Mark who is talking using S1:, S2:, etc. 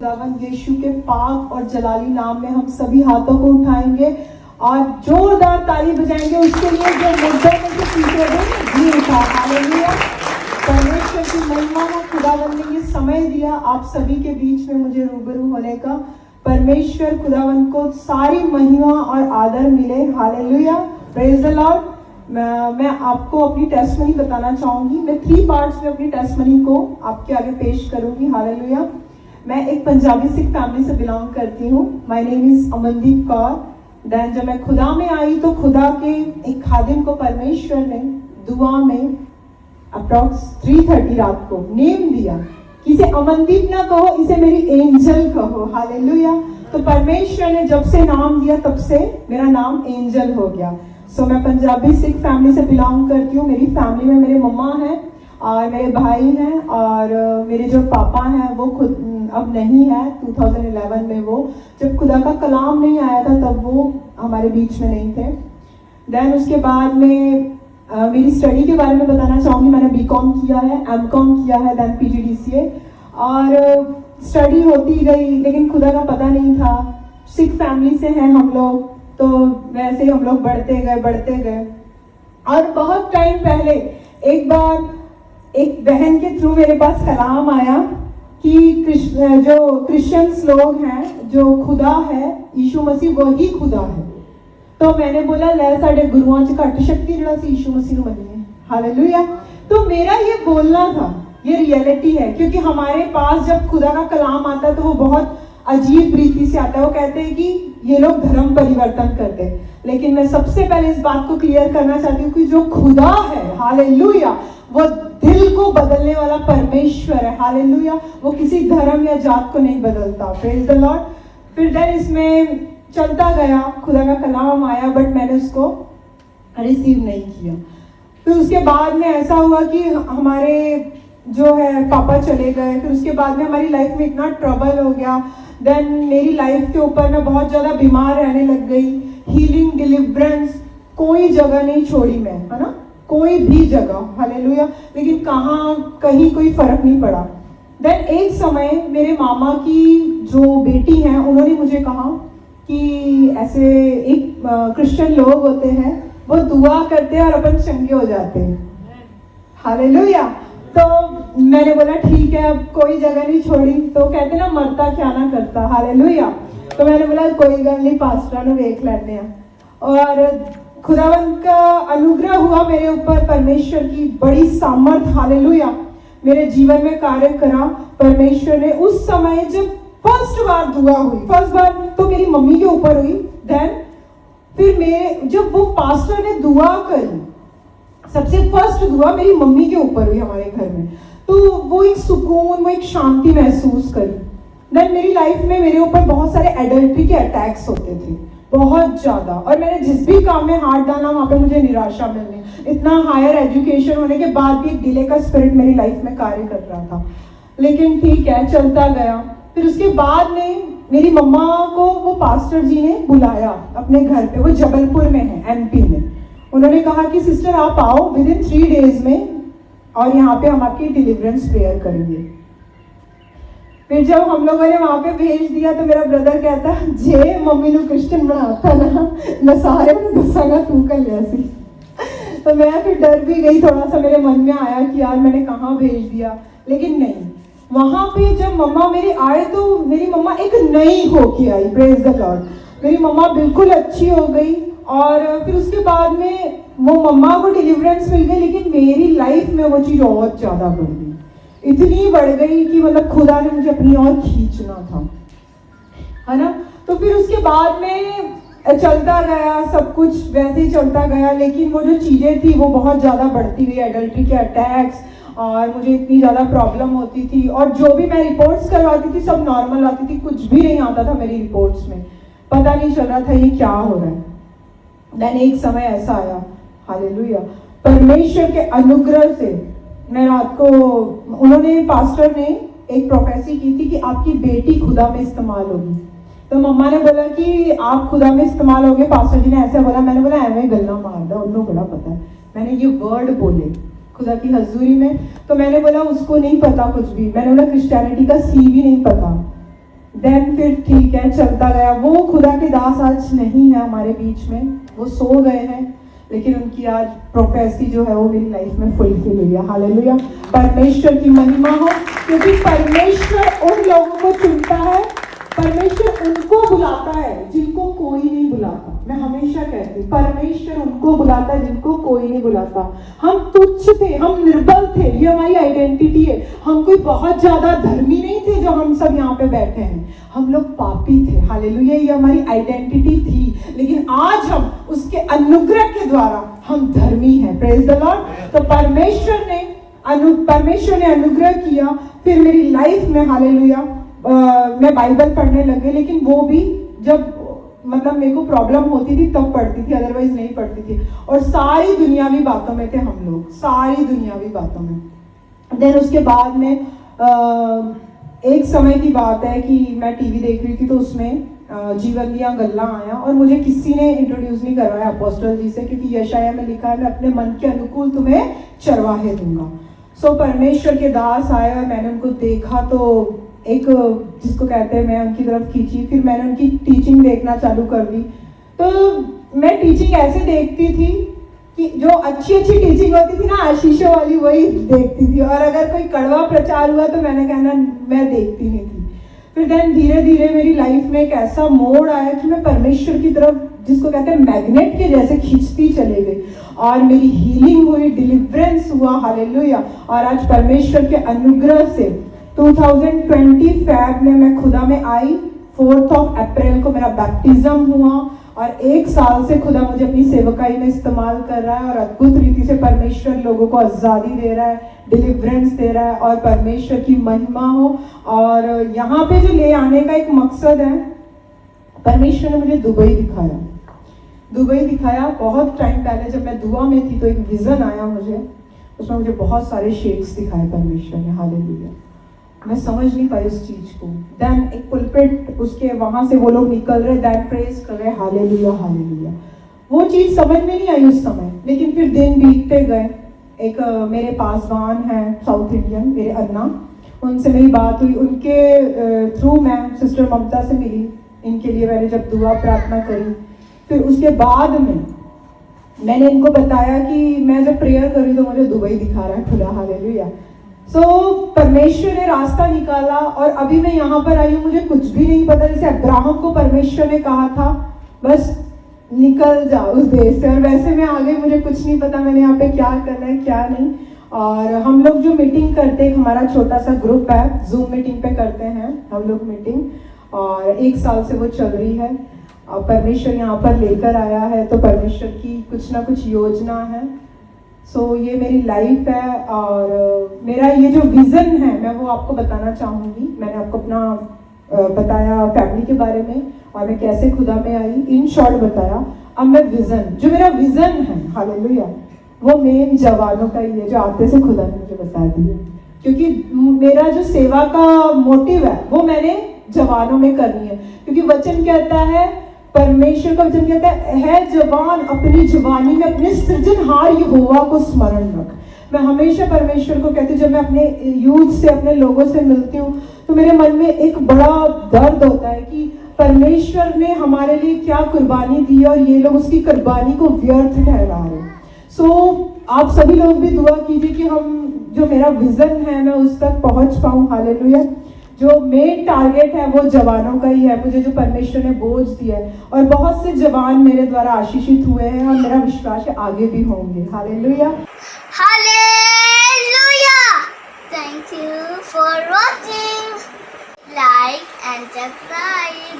S1: खुदावन यीशु के पाक और जलाली नाम में हम सभी हाथों को उठाएंगे और जोरदार ताली बजाएंगे उसके लिए जो मुद्दों में से पीछे जी उठा। हालेलुया। परमेश्वर की महिमा हो। खुदावन ने ये समय दिया आप सभी के बीच में मुझे रूबरू होने का। परमेश्वर खुदावन को सारी महिमा और आदर मिले। हालेलुया। Praise the Lord. मैं आपको अपनी टेस्टमनी बताना चाहूंगी। मैं 3 पार्ट्स में अपनी टेस्टमनी को आपके आगे पेश करूंगी। हालेलुया। मैं एक पंजाबी सिख फैमिली से बिलोंग करती हूँ। My name is Amandeep Kaur. Then जब मैं खुदा में आई तो खुदा के एक खादिम को परमेश्वर ने दुआ में अप्रॉक्स 3:30 रात को नेम दिया कि इसे अमनदीप ना कहो, इसे मेरी एंजल कहो। हालेलुया। तो परमेश्वर ने जब से नाम दिया तब से मेरा नाम एंजल हो गया। सो मैं पंजाबी सिख फैमिली से बिलोंग करती हूँ। मेरी फैमिली में मेरे मम्मा हैं और मेरे भाई हैं और मेरे जो पापा हैं वो खुद अब नहीं है। 2011 में वो जब खुदा का कलाम नहीं आया था तब वो हमारे बीच में नहीं थे। देन उसके बाद में मेरी स्टडी के बारे में बताना चाहूँगी। मैंने बीकॉम किया है, एमकॉम किया है, देन पीजीडीसीए और स्टडी होती गई लेकिन खुदा का पता नहीं था। सिख फैमिली से हैं हम लोग तो वैसे हम लोग बढ़ते गए और बहुत टाइम पहले एक बार एक बहन के थ्रू मेरे पास कलाम आया कि जो क्रिश्चियंस लोग हैं जो खुदा है यीशु मसीह वही खुदा है। तो मैंने बोला लै साडे गुरुआं च घट शक्ति जिहड़ा सी यीशु मसीह नूं मन्निए। हालेलुया। तो मेरा ये बोलना था, ये रियलिटी है क्योंकि हमारे पास जब खुदा का कलाम आता है तो वो बहुत अजीब रीति से आता है। वो कहते हैं कि ये लोग धर्म परिवर्तन करते हैं, लेकिन मैं सबसे पहले इस बात को क्लियर करना चाहती हूँ कि जो खुदा है हालेलुया वो दिल को बदलने वाला परमेश्वर है। हालेलुया। वो किसी धर्म या जात को नहीं बदलता। Praise the Lord. फिर देन इसमें चलता गया, खुदा का कलाम आया बट मैंने उसको रिसीव नहीं किया। फिर उसके बाद में ऐसा हुआ कि हमारे जो है पापा चले गए। फिर उसके बाद में हमारी लाइफ में इतना ट्रबल हो गया। देन मेरी लाइफ के ऊपर मैं बहुत ज़्यादा बीमार रहने लग गई। हीलिंग डिलीवरेंस कोई जगह नहीं छोड़ी मैं, है ना, कोई भी जगह। हालेलुया। लेकिन कहीं कोई फर्क नहीं पड़ा। देन एक समय मेरे मामा की जो बेटी हैं उन्होंने मुझे कहा कि ऐसे एक क्रिश्चियन लोग होते हैं वो दुआ करते हैं और अपन चंगे हो जाते हैं। हालेलुया। तो मैंने बोला ठीक है, अब कोई जगह नहीं छोड़ी। तो कहते ना मरता क्या ना करता। हालेलुया। तो मैंने बोला कोई गल नहीं, पास्टर ने देख लेते हैं। और खुदावन का अनुग्रह हुआ मेरे ऊपर, परमेश्वर की बड़ी सामर्थ हालेलुया मेरे जीवन में कार्य करा। परमेश्वर ने उस समय जब फर्स्ट बार दुआ हुई, फर्स्ट बार तो मेरी मम्मी के ऊपर हुई। देन फिर जब वो पास्टर ने दुआ करी, सबसे फर्स्ट दुआ मेरी मम्मी के ऊपर हुई हमारे घर में, तो वो एक सुकून, वो एक शांति महसूस करी। देन मेरी लाइफ में मेरे ऊपर बहुत सारे एडल्ट्री के अटैक्स होते थे, बहुत ज्यादा। और मैंने जिस भी काम में हाथ डाला वहां पे मुझे निराशा मिलनी। इतना हायर एजुकेशन होने के बाद भी एक डिले का स्पिरिट मेरी लाइफ में कार्य कर रहा था। लेकिन ठीक है, चलता गया। फिर उसके बाद में मेरी मम्मा को वो पास्टर जी ने बुलाया अपने घर पे। वो जबलपुर में है, एमपी में। उन्होंने कहा कि सिस्टर आप आओ विदिन 3 डेज में और यहाँ पे हम आपकी डिलीवरेंस प्रेयर करेंगे। फिर जब हम लोगों ने वहां पे भेज दिया तो मेरा ब्रदर कहता जे मम्मी ਨੂੰ क्रिश्चियन बनाता ना मैं सारे को दसागा तू कर लिया सी। तो मैं फिर डर भी गई, थोड़ा सा मेरे मन में आया कि यार मैंने कहाँ भेज दिया। लेकिन नहीं, वहां पे जब मम्मा मेरे आए तो मेरी मम्मा एक नई होके आई। Praise the Lord. मेरी मम्मा बिल्कुल अच्छी हो गई और फिर उसके बाद में वो मम्मा को डिलीवरेंस मिल गई। लेकिन मेरी लाइफ में वो चीज़ और ज़्यादा बढ़ गई, इतनी बढ़ गई कि मतलब खुदा ने मुझे अपनी ओर खींचना था, है ना। तो फिर उसके बाद में चलता गया, सब कुछ वैसे ही चलता गया। लेकिन वो जो चीज़ें थी वो बहुत ज़्यादा बढ़ती गई, एडल्ट्री के अटैक्स, और मुझे इतनी ज़्यादा प्रॉब्लम होती थी। और जो भी मैं रिपोर्ट्स करवाती थी सब नॉर्मल आती थी, कुछ भी नहीं आता था मेरी रिपोर्ट्स में। पता नहीं चल रहा था ये क्या हो रहा है। देन एक समय ऐसा आया, हालेलुया, परमेश्वर के अनुग्रह से मैं रात को, उन्होंने पास्टर ने एक प्रोफेसी की थी कि आपकी बेटी खुदा में इस्तेमाल होगी। तो मम्मा ने बोला कि आप खुदा में इस्तेमाल होगे, पास्टर जी ने ऐसे बोला। मैंने बोला एवं गल्ला मार दो, उन्होंने बड़ा पता है। मैंने ये वर्ड बोले खुदा की हजूरी में। तो मैंने बोला उसको नहीं पता कुछ भी। मैंने बोला क्रिश्चियनिटी का सी भी नहीं पता। देन फिर ठीक है, चलता गया। वो खुदा के दास आज नहीं है हमारे बीच में, वो सो गए हैं, लेकिन उनकी आज प्रोफेसी जो है वो मेरी लाइफ में फुलफिल हुई है। हालेलुया, परमेश्वर की महिमा हो, क्योंकि परमेश्वर उन लोगों को चुनता है, परमेश्वर उनको बुलाता है जिनको कोई नहीं बुलाता। मैं हमेशा कहती हूँ, परमेश्वर उनको बुलाता है जिनको कोई नहीं बुलाता। हम तुच्छ थे, हम निर्बल थे, ये हमारी आइडेंटिटी है। हम कोई बहुत ज्यादा धर्मी नहीं थे जो हम सब यहाँ पे बैठे हैं, हम लोग पापी थे। हालेलुया, ये हमारी आइडेंटिटी थी, लेकिन आज हम उसके अनुग्रह के द्वारा हम धर्मी हैं। Praise the Lord. तो परमेश्वर ने अनुग्रह किया। फिर मेरी लाइफ में हालेलुया मैं बाइबल पढ़ने लगे, लेकिन वो भी जब मतलब मेरे को प्रॉब्लम होती थी तब पढ़ती थी, अदरवाइज नहीं पढ़ती थी। और सारी दुनियावी बातों में थे हम लोग, सारी दुनियावी बातों में। देन उसके बाद में एक समय की बात है कि मैं टीवी देख रही थी, तो उसमें जीवन दिया गल्ला आया, और मुझे किसी ने इंट्रोड्यूस नहीं करवाया अपोस्टल जी से, क्योंकि यशाया में लिखा है मैं अपने मन के अनुकूल तुम्हें चरवाहे दूंगा। सो परमेश्वर के दास आए और मैंने उनको देखा, तो एक जिसको कहते हैं मैं उनकी तरफ खींची। फिर मैंने उनकी टीचिंग देखना चालू कर दी। तो मैं टीचिंग ऐसे देखती थी कि जो अच्छी टीचिंग होती थी ना, आशीषों वाली, वही देखती थी। और अगर कोई कड़वा प्रचार हुआ तो मैंने कहना मैं देखती नहीं थी। फिर देन धीरे धीरे मेरी लाइफ में एक ऐसा मोड़ आया कि मैं परमेश्वर की तरफ, जिसको कहते हैं मैग्नेट के जैसे, खींचती चले गई, और मेरी हीलिंग हुई, डिलीवरेंस हुआ। हालेलुया। और आज परमेश्वर के अनुग्रह से 2020 फेब में मैं खुदा में आई। 4 अप्रैल को मेरा बैप्टिज्म हुआ, और 1 साल से खुदा मुझे अपनी सेवकाई में इस्तेमाल कर रहा है, और अद्भुत रीति से परमेश्वर लोगों को आज़ादी दे रहा है, डिलीवरेंस दे रहा है, और परमेश्वर की महिमा हो। और यहाँ पे जो ले आने का एक मकसद है, परमेश्वर ने मुझे दुबई दिखाया। बहुत टाइम पहले जब मैं दुआ में थी तो एक विजन आया मुझे, उसमें मुझे बहुत सारे शेक्स दिखाए परमेश्वर ने। हालेलुया, मैं समझ नहीं पाई उस चीज को। देन एक पुलपिट, उसके वहां से वो लोग निकल रहे, देन प्रेज कर रहे, हालेलुया हालेलुया। वो चीज समझ में नहीं आई उस समय, लेकिन फिर दिन बीतते गए। एक मेरे पासवान हैं साउथ इंडियन, मेरे अन्ना, उनसे मेरी बात हुई। उनके थ्रू मैं सिस्टर ममता से मिली। इनके लिए मैंने जब दुआ प्रार्थना करी, फिर उसके बाद में मैंने इनको बताया कि मैं जब प्रेयर करी तो मुझे दुबई दिखा रहा है खुदा। हालेलुया। सो परमेश्वर ने रास्ता निकाला, और अभी मैं यहाँ पर आई हूँ, मुझे कुछ भी नहीं पता। जैसे अब्राहम को परमेश्वर ने कहा था बस निकल जा उस देश से, और वैसे मैं आ गई, मुझे कुछ नहीं पता मैंने यहाँ पे क्या करना है क्या नहीं। और हम लोग जो मीटिंग करते हैं, हमारा छोटा सा ग्रुप है, जूम मीटिंग पे करते हैं हम लोग मीटिंग, और 1 साल से वो चल रही है। और परमेश्वर यहाँ पर लेकर आया है, तो परमेश्वर की कुछ ना कुछ योजना है। सो ये मेरी लाइफ है, और मेरा ये जो विज़न है मैं वो आपको बताना चाहूँगी। मैंने आपको अपना बताया फैमिली के बारे में, और मैं कैसे खुदा में आई, इन शॉर्ट बताया। अब मैं विज़न, जो मेरा विज़न है हालेलुया, वो मेन जवानों का ही है, जो आते से खुदा ने मुझे बता दिया। क्योंकि मेरा जो सेवा का मोटिव है वो मैंने जवानों में करनी है। क्योंकि वचन कहता है, परमेश्वर का वचन कहता है जवान अपनी जवानी में अपने सृजनहार यहोवा को स्मरण रख। मैं हमेशा परमेश्वर को कहती हूँ, जब मैं अपने यूथ से, अपने लोगों से मिलती हूँ, तो मेरे मन में एक बड़ा दर्द होता है कि परमेश्वर ने हमारे लिए क्या कुर्बानी दी, और ये लोग उसकी कुर्बानी को व्यर्थ ठहरा रहे हैं। सो आप सभी लोग भी दुआ कीजिए कि हम, जो मेरा विजन है, मैं उस तक पहुंच पाऊँ। हालेलुया। जो मेन टारगेट है वो जवानों का ही है, मुझे जो परमेश्वर ने बोझ दिया है, और बहुत से जवान मेरे द्वारा आशीषित हुए हैं, और मेरा विश्वास है आगे भी होंगे। Hallelujah,
S2: hallelujah. Thank you for watching, like and subscribe.